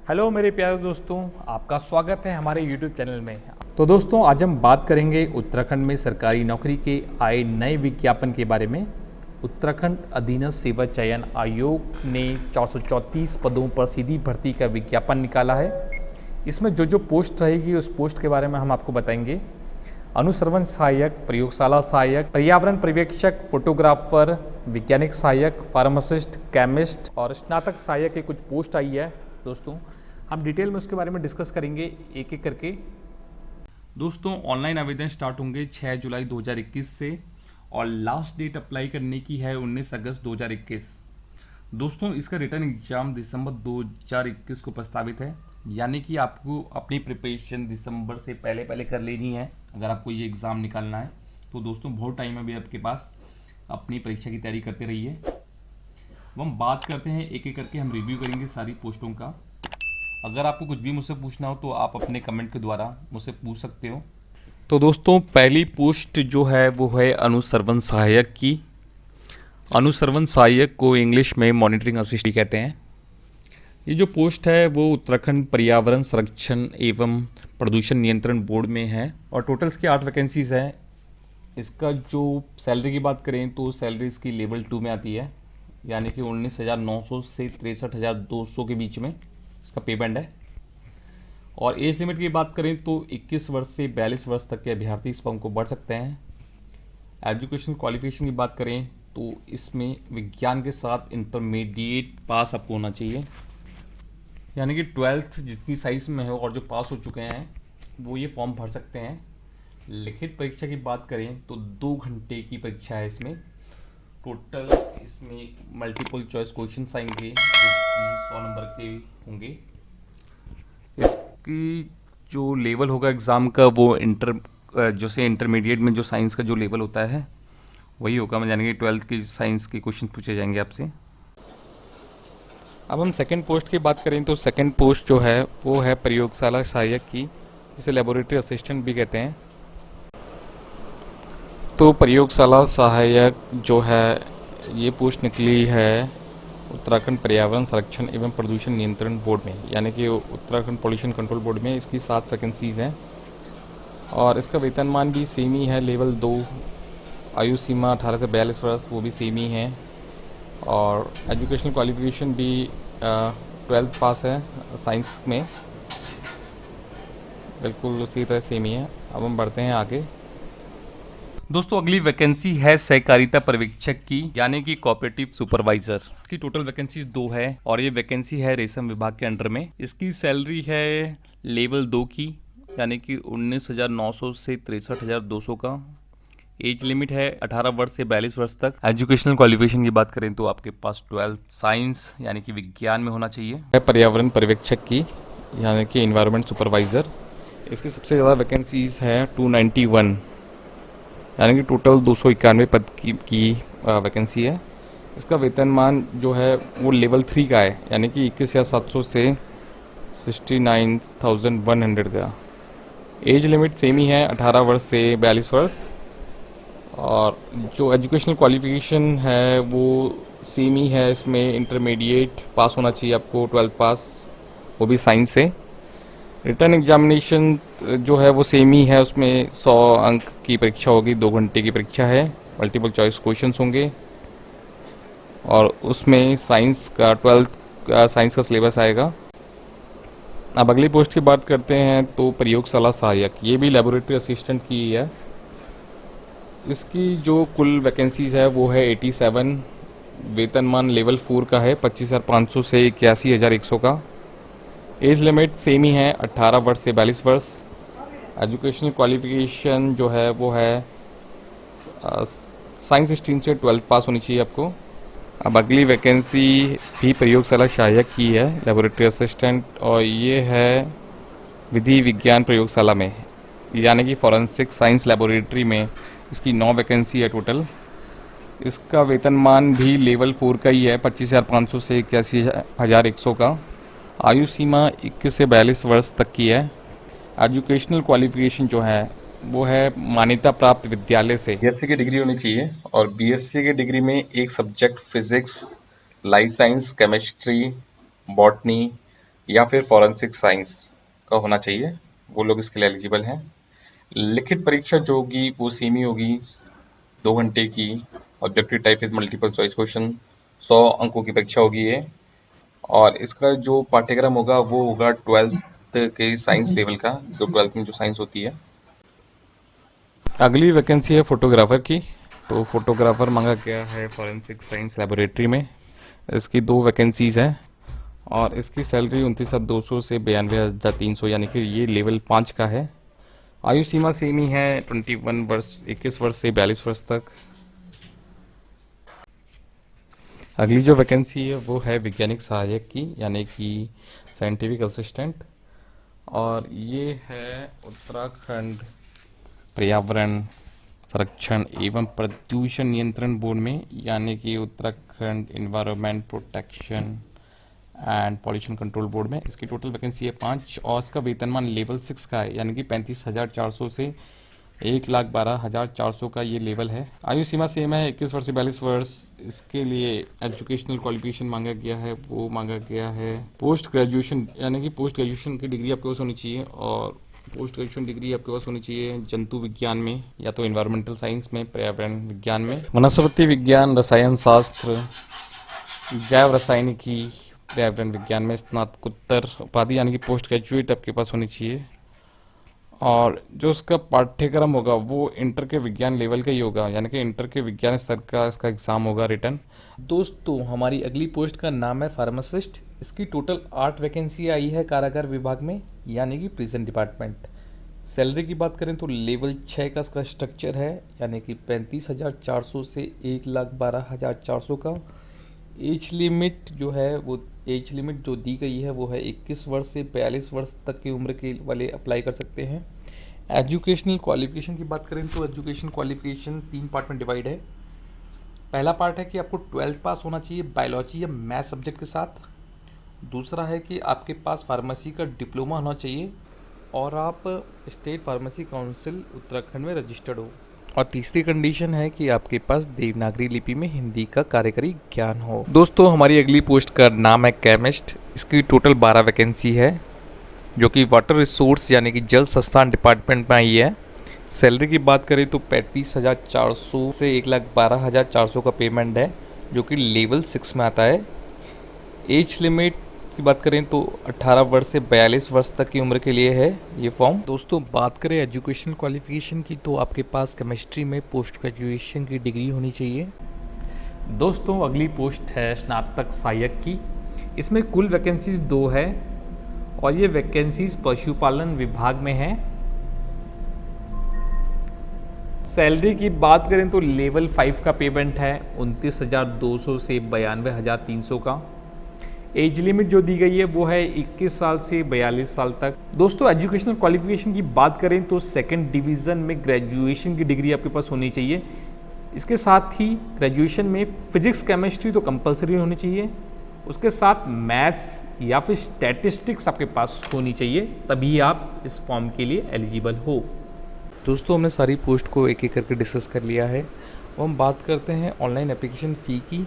Hello मेरे प्यारे दोस्तों, आपका स्वागत है हमारे यूट्यूब चैनल में। तो दोस्तों, आज हम बात करेंगे उत्तराखंड में सरकारी नौकरी के आए नए विज्ञापन के बारे में। उत्तराखंड अधीनस्थ सेवा चयन आयोग ने 434 पदों पर सीधी भर्ती का विज्ञापन निकाला है। इसमें जो जो पोस्ट रहेगी उस पोस्ट के बारे में हम आपको बताएंगे। अनुश्रवण सहायक, प्रयोगशाला सहायक, पर्यावरण पर्यवेक्षक, फोटोग्राफर, वैज्ञानिक सहायक, फार्मासिस्ट, केमिस्ट और स्नातक सहायक की कुछ पोस्ट आई है। दोस्तों, हम डिटेल में उसके बारे में डिस्कस करेंगे एक एक करके। दोस्तों, ऑनलाइन आवेदन स्टार्ट होंगे 6 जुलाई 2021 से और लास्ट डेट अप्लाई करने की है 19 अगस्त 2021। दोस्तों, इसका रिटर्न एग्जाम दिसंबर 2021 को प्रस्तावित है, यानी कि आपको अपनी प्रिपरेशन दिसंबर से पहले पहले कर लेनी है अगर आपको ये एग्ज़ाम निकालना है। तो दोस्तों, बहुत टाइम है अभी आपके पास, अपनी परीक्षा की तैयारी करते रहिए। अब हम बात करते हैं एक एक करके, हम रिव्यू करेंगे सारी पोस्टों का। अगर आपको कुछ भी मुझसे पूछना हो तो आप अपने कमेंट के द्वारा मुझसे पूछ सकते हो। तो दोस्तों, पहली पोस्ट जो है वो है अनुश्रवण सहायक की। अनुश्रवण सहायक को इंग्लिश में मॉनिटरिंग असिस्टेंट कहते हैं। ये जो पोस्ट है वो उत्तराखंड पर्यावरण संरक्षण एवं प्रदूषण नियंत्रण बोर्ड में है और टोटल इसकी 8 वैकेंसीज हैं। इसका जो सैलरी की बात करें तो सैलरी इसकी लेवल 2 में आती है, यानी कि 19,900 से 63,200 के बीच में इसका पे बैंड है। और एज लिमिट की बात करें तो 21 वर्ष से 42 वर्ष तक के अभ्यर्थी इस फॉर्म को भर सकते हैं। एजुकेशन क्वालिफिकेशन की बात करें तो इसमें विज्ञान के साथ इंटरमीडिएट पास आपको होना चाहिए, यानी कि 12th जितनी साइज में हो और जो पास हो चुके हैं वो ये फॉर्म भर सकते हैं। लिखित परीक्षा की बात करें तो 2 घंटे की परीक्षा है इसमें। टोटल इसमें मल्टीपल चॉइस क्वेश्चंस आएंगे जो कि 100 नंबर के होंगे। इसकी जो लेवल होगा एग्ज़ाम का वो इंटरमीडिएट में जो साइंस का जो लेवल होता है वही होगा, यानी कि 12th की साइंस के क्वेश्चन पूछे जाएंगे आपसे। अब हम सेकंड पोस्ट की बात करें तो सेकंड पोस्ट जो है वो है प्रयोगशाला सहायक की, जिसे लेबोरेटरी असिस्टेंट भी कहते हैं। तो प्रयोगशाला सहायक जो है ये पोस्ट निकली है उत्तराखंड पर्यावरण संरक्षण एवं प्रदूषण नियंत्रण बोर्ड में, यानी कि उत्तराखंड पॉल्यूशन कंट्रोल बोर्ड में। इसकी 7 वैकेंसीज हैं और इसका वेतनमान भी सेम ही है, लेवल 2। आयु सीमा 18 से 42 वर्ष वो भी सेम ही है और एजुकेशनल क्वालिफिकेशन भी 12th पास है साइंस में, बिल्कुल उसी तरह सेम ही है। अब हम बढ़ते हैं आगे। दोस्तों, अगली वैकेंसी है सहकारिता पर्यवेक्षक की, यानी कि कोऑपरेटिव सुपरवाइजर की। टोटल वैकेंसी 2 है और ये वैकेंसी है रेशम विभाग के अंडर में। इसकी सैलरी है लेवल 2 की, यानी कि 19,900 से 63,200 का। एज लिमिट है 18 वर्ष से 42 वर्ष तक। एजुकेशनल क्वालिफिकेशन की बात करें तो आपके पास 12th साइंस यानी कि विज्ञान में होना चाहिए। पर्यावरण पर्यवेक्षक की, यानी कि इन्वायरमेंट सुपरवाइजर। इसकी सबसे ज़्यादा वैकेंसीज है 291, यानी कि टोटल 291 पद की वैकेंसी है। इसका वेतनमान जो है वो लेवल 3 का है, यानी कि 21,700 से 69,100 का। एज लिमिट सेम ही है, 18 वर्ष से 42 वर्ष। और जो एजुकेशनल क्वालिफिकेशन है वो सेम ही है, इसमें इंटरमीडिएट पास होना चाहिए आपको, 12th पास, वो भी साइंस से। रिटर्न एग्जामिनेशन जो है वो सेम ही है, उसमें 100 अंक की परीक्षा होगी, 2 घंटे की परीक्षा है। मल्टीपल चॉइस क्वेश्चंस होंगे और उसमें साइंस का 12th साइंस का सिलेबस आएगा। अब अगली पोस्ट की बात करते हैं तो प्रयोगशाला सहायक, ये भी लेबोरेटरी असिस्टेंट की है। इसकी जो कुल वैकेंसीज है वो है 87। वेतनमान लेवल 4 का है, 25,500 से 81,100 का। एज लिमिट सेम ही है, 18 वर्ष से 42 वर्ष। एजुकेशनल क्वालिफिकेशन जो है वो है साइंस स्ट्रीम से 12th पास होनी चाहिए आपको। अब अगली वैकेंसी भी प्रयोगशाला सहायक की है, लेबोरेटरी असिस्टेंट, और ये है विधि विज्ञान प्रयोगशाला में, यानी कि फॉरेंसिक साइंस लेबोरेटरी में। इसकी 9 वैकेंसी है टोटल। इसका वेतनमान भी लेवल 4 का ही है, 25,500 से 81,100 का। आयु सीमा 21 से 42 वर्ष तक की है। एजुकेशनल क्वालिफिकेशन जो है वो है मान्यता प्राप्त विद्यालय से बीएससी की डिग्री होनी चाहिए और बीएससी की डिग्री में एक subject physics, life science, chemistry, botany, या फिर फॉरेंसिक साइंस का होना चाहिए, वो लोग इसके लिए एलिजिबल हैं। लिखित परीक्षा जो होगी वो सेमी होगी, 2 घंटे की। Objective type with multiple choice question, 100 अंकों की परीक्षा होगी ये। और इसका जो पाठ्यक्रम होगा वो होगा 12th के साइंस लेवल का, जो 12th में जो साइंस होती है। अगली वैकेंसी है फोटोग्राफर की। तो फोटोग्राफर मांगा गया है फॉरेंसिक साइंस लेबोरेटरी में। इसकी 2 वैकेंसीज हैं और इसकी सैलरी 29,200 से 92,300, यानी कि ये लेवल 5 का है। आयु सीमा सेम ही है, 21 वर्ष, 21 वर्ष से 42 वर्ष तक। अगली जो वैकेंसी है वो है वैज्ञानिक सहायक की, यानी कि साइंटिफिक असिस्टेंट। और ये है उत्तराखंड पर्यावरण संरक्षण एवं प्रदूषण नियंत्रण बोर्ड में, यानी कि Uttarakhand environment protection and pollution control board में। इसकी टोटल वैकेंसी है 5 और इसका वेतनमान लेवल 6 का है, यानी कि 35,400 से 1,12,400 का ये लेवल है। आयु सीमा सेम है, 21 वर्ष से 42 वर्ष। इसके लिए एजुकेशनल क्वालिफिकेशन मांगा गया है, वो मांगा गया है पोस्ट ग्रेजुएशन, यानी कि पोस्ट ग्रेजुएशन की डिग्री आपके पास होनी चाहिए। और पोस्ट ग्रेजुएशन डिग्री आपके पास होनी चाहिए जंतु विज्ञान में, या तो इन्वायरमेंटल साइंस में, पर्यावरण विज्ञान में, वनस्पति विज्ञान, रसायन शास्त्र, जैव रसायनिकी, पर्यावरण विज्ञान में स्नातकोत्तर उपाधि, यानी कि पोस्ट ग्रेजुएट आपके पास होनी चाहिए। और जो उसका पाठ्यक्रम होगा वो इंटर के विज्ञान लेवल का ही होगा, यानी कि इंटर के विज्ञान स्तर का इसका एग्ज़ाम होगा रिटर्न। दोस्तों, हमारी अगली पोस्ट का नाम है फार्मासिस्ट। इसकी टोटल 8 वैकेंसी आई है कारागार विभाग में, यानी कि प्रिजन डिपार्टमेंट। सैलरी की बात करें तो लेवल 6 का इसका स्ट्रक्चर है, यानी कि 35,400 से 1,12,400 का। एज लिमिट जो है वो एज लिमिट जो दी गई है वो है 21 वर्ष से 42 वर्ष तक की उम्र के वाले अप्लाई कर सकते हैं। एजुकेशनल क्वालिफिकेशन की बात करें तो एजुकेशन क्वालिफिकेशन 3 पार्ट में डिवाइड है। पहला पार्ट है कि आपको 12th पास होना चाहिए बायोलॉजी या मैथ सब्जेक्ट के साथ। दूसरा है कि आपके पास फार्मेसी का डिप्लोमा होना चाहिए और आप स्टेट फार्मेसी काउंसिल उत्तराखंड में रजिस्टर्ड हो। और तीसरी कंडीशन है कि आपके पास देवनागरी लिपि में हिंदी का कार्यकारी ज्ञान हो। दोस्तों, हमारी अगली पोस्ट का नाम है केमिस्ट। इसकी टोटल 12 वैकेंसी है, जो कि वाटर रिसोर्स यानी कि जल संस्थान डिपार्टमेंट में आई है। सैलरी की बात करें तो 35,400 से 1,12,400 का पेमेंट है, जो कि लेवल 6 में आता है। एज लिमिट की बात करें तो 18 वर्ष से 42 वर्ष तक की उम्र के लिए है ये फॉर्म। दोस्तों, बात करें एजुकेशन क्वालिफिकेशन की तो आपके पास केमिस्ट्री में पोस्ट ग्रेजुएशन की डिग्री होनी चाहिए। दोस्तों, अगली पोस्ट है स्नातक सहायक की। इसमें कुल वैकेंसीज 2 है और ये वैकेंसीज पशुपालन विभाग में है। सैलरी की बात करें तो लेवल 5 का पेमेंट है 29,200 से 92,300 का। एज लिमिट जो दी गई है वो है 21 साल से 42 साल तक। दोस्तों, एजुकेशनल क्वालिफिकेशन की बात करें तो 2nd डिवीज़न में ग्रेजुएशन की डिग्री आपके पास होनी चाहिए। इसके साथ ही ग्रेजुएशन में फिजिक्स केमिस्ट्री तो कंपलसरी होनी चाहिए, उसके साथ मैथ्स या फिर स्टैटिस्टिक्स आपके पास होनी चाहिए, तभी आप इस फॉर्म के लिए एलिजिबल हो। दोस्तों, हमने सारी पोस्ट को एक एक करके डिस्कस कर लिया है। अब हम बात करते हैं ऑनलाइन एप्लीकेशन फ़ी की।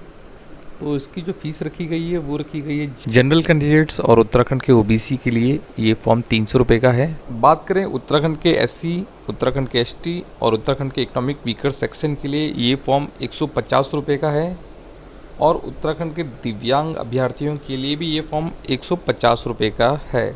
तो इसकी जो फीस रखी गई है वो रखी गई है जनरल कैंडिडेट्स और उत्तराखंड के ओबीसी के लिए ये फॉर्म 300 रुपये का है। बात करें उत्तराखंड के एससी, उत्तराखंड के एसटी और उत्तराखंड के इकोनॉमिक वीकर सेक्शन के लिए ये फॉर्म 150 रुपये का है। और उत्तराखंड के दिव्यांग अभ्यर्थियों के लिए भी ये फॉर्म 150 रुपये का है।